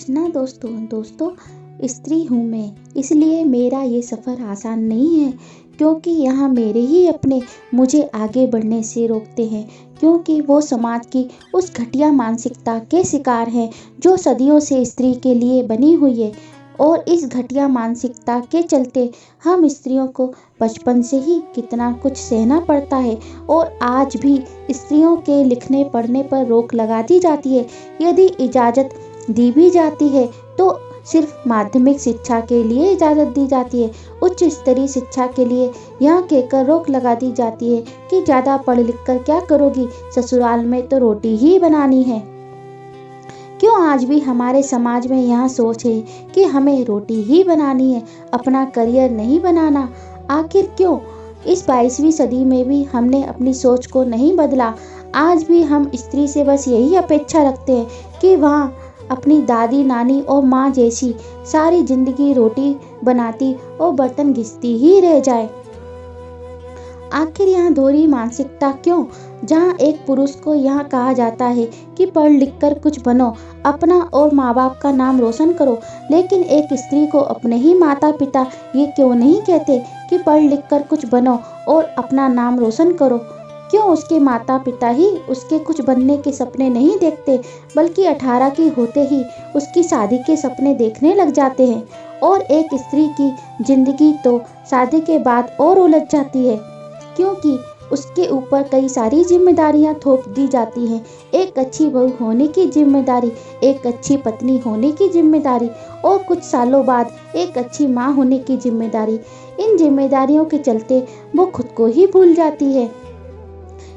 कृष्णा। दोस्तों स्त्री हूँ मैं, इसलिए मेरा ये सफ़र आसान नहीं है। क्योंकि यहाँ मेरे ही अपने मुझे आगे बढ़ने से रोकते हैं, क्योंकि वो समाज की उस घटिया मानसिकता के शिकार हैं जो सदियों से स्त्री के लिए बनी हुई है। और इस घटिया मानसिकता के चलते हम स्त्रियों को बचपन से ही कितना कुछ सहना पड़ता है और आज भी स्त्रियों के लिखने पढ़ने पर रोक लगा दी जाती है। यदि इजाज़त दी भी जाती है तो सिर्फ माध्यमिक शिक्षा के लिए इजाज़त दी जाती है। उच्च स्तरीय शिक्षा के लिए यह कहकर रोक लगा दी जाती है कि ज़्यादा पढ़ लिख कर क्या करोगी, ससुराल में तो रोटी ही बनानी है। क्यों आज भी हमारे समाज में यह सोच है कि हमें रोटी ही बनानी है, अपना करियर नहीं बनाना? आखिर क्यों इस 22वीं सदी में भी हमने अपनी सोच को नहीं बदला? आज भी हम स्त्री से बस यही अपेक्षा रखते हैं कि वह अपनी दादी नानी और माँ जैसी सारी जिंदगी रोटी बनाती और बर्तन घिसती ही रह जाए। आखिर यहाँ दोहरी मानसिकता क्यों? जहाँ एक पुरुष को यहाँ कहा जाता है कि पढ़ लिख कर कुछ बनो, अपना और माँ बाप का नाम रोशन करो, लेकिन एक स्त्री को अपने ही माता पिता ये क्यों नहीं कहते कि पढ़ लिख कर कुछ बनो और अपना नाम रोशन करो? क्यों उसके माता पिता ही उसके कुछ बनने के सपने नहीं देखते, बल्कि 18 की होते ही उसकी शादी के सपने देखने लग जाते हैं? और एक स्त्री की जिंदगी तो शादी के बाद और उलझ जाती है, क्योंकि उसके ऊपर कई सारी जिम्मेदारियां थोप दी जाती हैं। एक अच्छी बहू होने की जिम्मेदारी, एक अच्छी पत्नी होने की जिम्मेदारी और कुछ सालों बाद एक अच्छी माँ होने की जिम्मेदारी। इन जिम्मेदारियों के चलते वो खुद को ही भूल जाती है।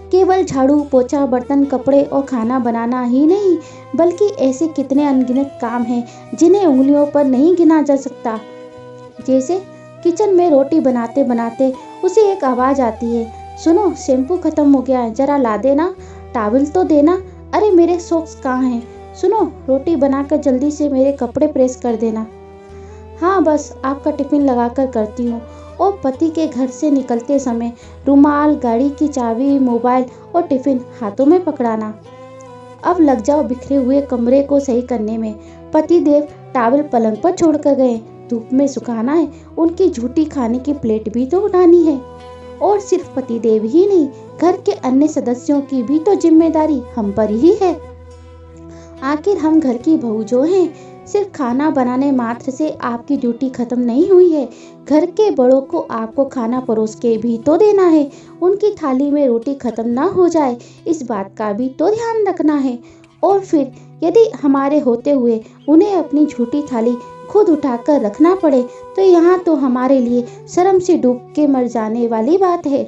केवल झाड़ू पोछा बर्तन कपड़े और खाना बनाना ही नहीं, बल्कि ऐसे कितने अनगिनत काम हैं जिन्हें उंगलियों पर नहीं गिना जा सकता। जैसे किचन में रोटी बनाते बनाते उसे एक आवाज़ आती है, सुनो शैम्पू खत्म हो गया है, जरा ला देना, टॉवल तो देना, अरे मेरे सॉक्स कहाँ हैं, सुनो रोटी बनाकर जल्दी से मेरे कपड़े प्रेस कर देना। हाँ बस आपका टिफ़िन लगाकर करती हूँ। और पति के घर से निकलते समय रुमाल, गाड़ी की चाबी, मोबाइल और टिफ़िन हाथों में पकड़ाना। अब लग जाओ बिखरे हुए कमरे को सही करने में। पति देव टॉवल पलंग पर छोड़ कर गए, धूप में सुखाना है, उनकी झूठी खाने की प्लेट भी तो उठानी है। और सिर्फ पति देव ही नहीं, घर के अन्य सदस्यों की भी तो जिम्मेदारी हम पर ही है। आखिर हम घर की बहू जो हैं, सिर्फ खाना बनाने मात्र से आपकी ड्यूटी खत्म नहीं हुई है। घर के बड़ों को आपको खाना परोस के भी तो देना है, उनकी थाली में रोटी खत्म ना हो जाए इस बात का भी तो ध्यान रखना है। और फिर यदि हमारे होते हुए उन्हें अपनी झूठी थाली खुद उठाकर रखना पड़े तो यहाँ तो हमारे लिए शर्म से डूब के मर जाने वाली बात है।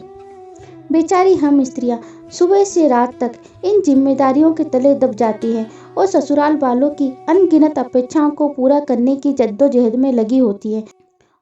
बेचारी हम स्त्रियां सुबह से रात तक इन जिम्मेदारियों के तले दब जाती हैं और ससुराल वालों की अनगिनत अपेक्षाओं को पूरा करने की जद्दोजहद में लगी होती हैं।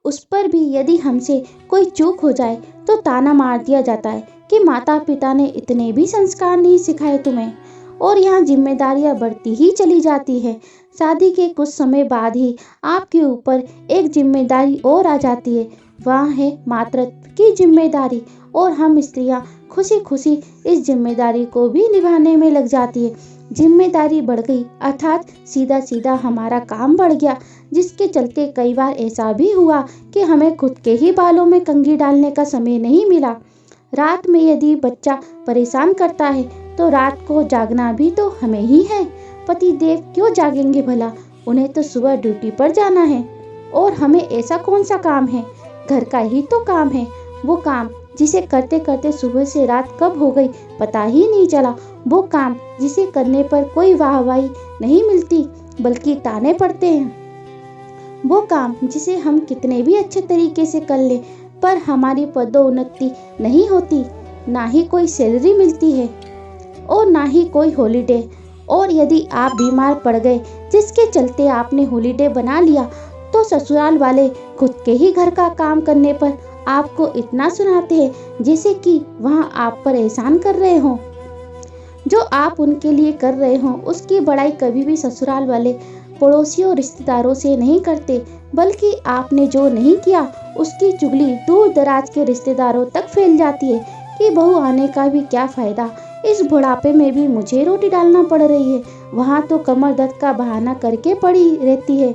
उस पर भी यदि हमसे कोई चूक हो जाए तो ताना मार दिया जाता है कि माता पिता ने इतने भी संस्कार नहीं सिखाए तुम्हें। और यहाँ जिम्मेदारियाँ बढ़ती ही चली जाती है। शादी के कुछ समय बाद ही आपके ऊपर एक जिम्मेदारी और आ जाती है, वह है मातृत्व की जिम्मेदारी। और हम स्त्रियां खुशी खुशी इस जिम्मेदारी को भी निभाने में लग जाती है। जिम्मेदारी बढ़ गई अर्थात सीधा सीधा हमारा काम बढ़ गया, जिसके चलते कई बार ऐसा भी हुआ कि हमें खुद के ही बालों में कंघी डालने का समय नहीं मिला। रात में यदि बच्चा परेशान करता है तो रात को जागना भी तो हमें ही है। पति देव क्यों जागेंगे भला, उन्हें तो सुबह ड्यूटी पर जाना है। और हमें ऐसा कौन सा काम है, घर का ही तो काम है, वो काम जिसे करते करते सुबह से रात कब हो गई पता ही नहीं चला, वो काम जिसे करने पर कोई वाहवाही नहीं मिलती बल्कि ताने पड़ते हैं, वो काम जिसे हम कितने भी अच्छे तरीके से कर लें पर हमारी पदोन्नति नहीं होती, ना ही कोई सैलरी मिलती है और ना ही कोई हॉलीडे। और यदि आप बीमार पड़ गए जिसके चलते आपने हॉलीडे बना लिया तो ससुराल वाले खुद के ही घर का काम करने पर आपको इतना सुनाते हैं जैसे कि वहाँ आप पर एहसान कर रहे हों। जो आप उनके लिए कर रहे हों उसकी बड़ाई कभी भी ससुराल वाले पड़ोसियों रिश्तेदारों से नहीं करते, बल्कि आपने जो नहीं किया उसकी चुगली दूर दराज के रिश्तेदारों तक फैल जाती है कि बहू आने का भी क्या फ़ायदा, इस बुढ़ापे में भी मुझे रोटी डालना पड़ रही है। वहाँ तो कमर दर्द का बहाना करके पड़ी रहती है।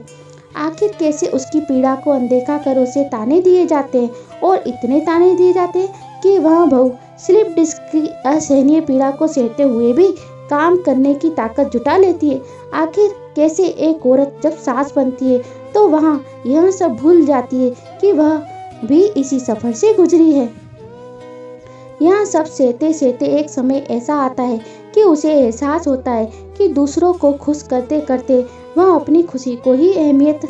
आखिर कैसे उसकी पीड़ा को अनदेखा कर उसे ताने दिए जाते हैं, और इतने ताने दिए जाते हैं कि वह बहू स्लिप डिस्क की असहनीय पीड़ा को सहते हुए भी काम करने की ताकत जुटा लेती है। आखिर कैसे एक औरत जब सास बनती है तो वहाँ यह सब भूल जाती है कि वह भी इसी सफर से गुजरी है। यह सब सहते सहते एक समय ऐसा आता है कि उसे एहसास होता है कि दूसरों को खुश करते करते वह अपनी खुशी को ही अहमियत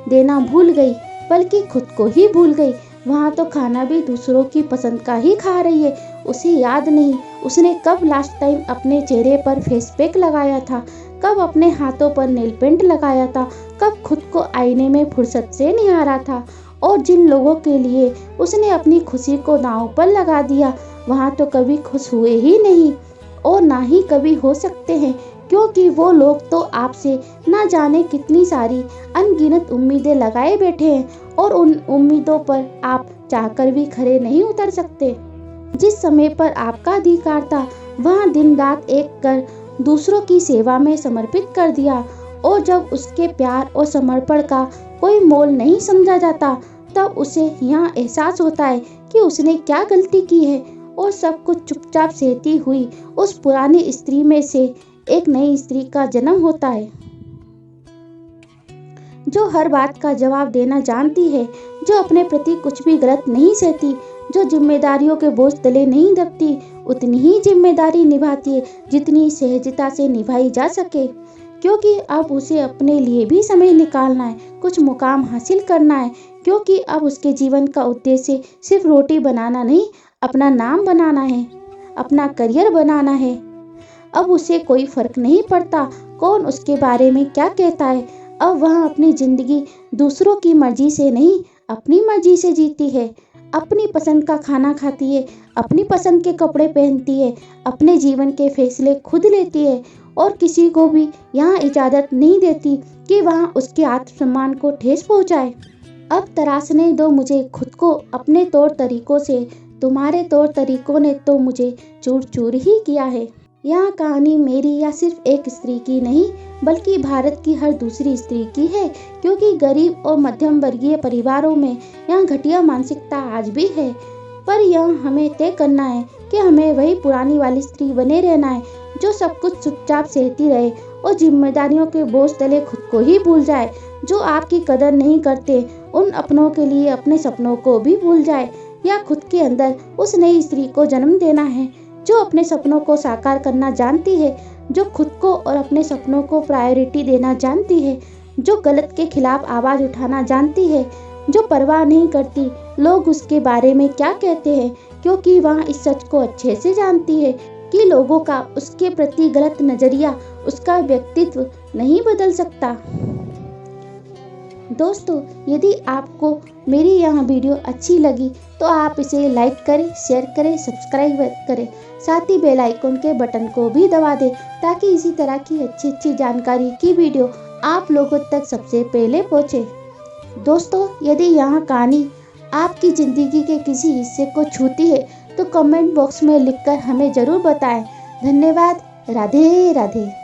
देना भूल गई, बल्कि खुद को ही भूल गई। वहाँ तो खाना भी दूसरों की पसंद का ही खा रही है। उसे याद नहीं उसने कब लास्ट टाइम अपने चेहरे पर फेस पैक लगाया था, कब अपने हाथों पर नेल पेंट लगाया था, कब खुद को आईने में फुर्सत से निहारा था। और जिन लोगों के लिए उसने अपनी खुशी को दांव पर लगा दिया, वहाँ तो कभी खुश हुए ही नहीं, और ना ही कभी हो सकते हैं, क्योंकि वो लोग तो आपसे ना जाने कितनी सारी अनगिनत उम्मीदें लगाए बैठे हैं, और उन उम्मीदों पर आप चाहकर भी खरे नहीं उतर सकते। जिस समय पर आपका अधिकार था वहाँ दिन रात एक कर दूसरों की सेवा में समर्पित कर दिया, और जब उसके प्यार और समर्पण का कोई मोल नहीं समझा जाता, तब उसे यह एहसास होता है कि उसने क्या गलती की है, और सब कुछ चुपचाप सहती हुई उस पुरानी स्त्री में से एक नई स्त्री का जन्म होता है, जो हर बात का जवाब देना जानती है, जो अपने प्रति कुछ भी गलत नहीं सहती, जो जिम्मेदारियों के बोझ तले नहीं दबती, उतनी ही जिम्मेदारी निभाती है जितनी सहजता से निभाई जा सके। क्योंकि अब उसे अपने लिए भी समय निकालना है, कुछ मुकाम हासिल करना है, क्योंकि अब उसके जीवन का उद्देश्य सिर्फ रोटी बनाना नहीं, अपना नाम बनाना है, अपना करियर बनाना है। अब उसे कोई फर्क नहीं पड़ता कौन उसके बारे में क्या कहता है। अब वह अपनी जिंदगी दूसरों की मर्जी से नहीं, अपनी मर्जी से जीती है। अपनी पसंद का खाना खाती है, अपनी पसंद के कपड़े पहनती है, अपने जीवन के फैसले खुद लेती है, और किसी को भी यहाँ इजाज़त नहीं देती कि वहाँ उसके आत्मसम्मान को ठेस पहुँचाए। अब तराशने दो मुझे खुद को अपने तौर तरीकों से, तुम्हारे तौर तरीकों ने तो मुझे चूर चूर ही किया है। यह कहानी मेरी या सिर्फ एक स्त्री की नहीं, बल्कि भारत की हर दूसरी स्त्री की है, क्योंकि गरीब और मध्यम वर्गीय परिवारों में यह घटिया मानसिकता आज भी है। पर यह हमें तय करना है कि हमें वही पुरानी वाली स्त्री बने रहना है, जो सब कुछ चुपचाप सहती रहे और जिम्मेदारियों के बोझ तले खुद को ही भूल जाए। जो आपकी कदर नहीं करते उन अपनों के लिए अपने सपनों को भी भूल जाए, या खुद के अंदर उस नई स्त्री को जन्म देना है जो अपने सपनों को साकार करना जानती है, जो खुद को और अपने सपनों को प्रायोरिटी देना जानती है, जो गलत के खिलाफ आवाज़ उठाना जानती है, जो परवाह नहीं करती लोग उसके बारे में क्या कहते हैं, क्योंकि वह इस सच को अच्छे से जानती है कि लोगों का उसके प्रति गलत नज़रिया उसका व्यक्तित्व नहीं बदल सकता। दोस्तों, यदि आपको मेरी यह वीडियो अच्छी लगी तो आप इसे लाइक करें, शेयर करें, सब्सक्राइब करें, साथ ही बेल आइकन के बटन को भी दबा दें, ताकि इसी तरह की अच्छी जानकारी की वीडियो आप लोगों तक सबसे पहले पहुंचे। दोस्तों, यदि यह कहानी आपकी ज़िंदगी के किसी हिस्से को छूती है तो कमेंट बॉक्स में लिखकर हमें ज़रूर बताएं। धन्यवाद। राधे राधे।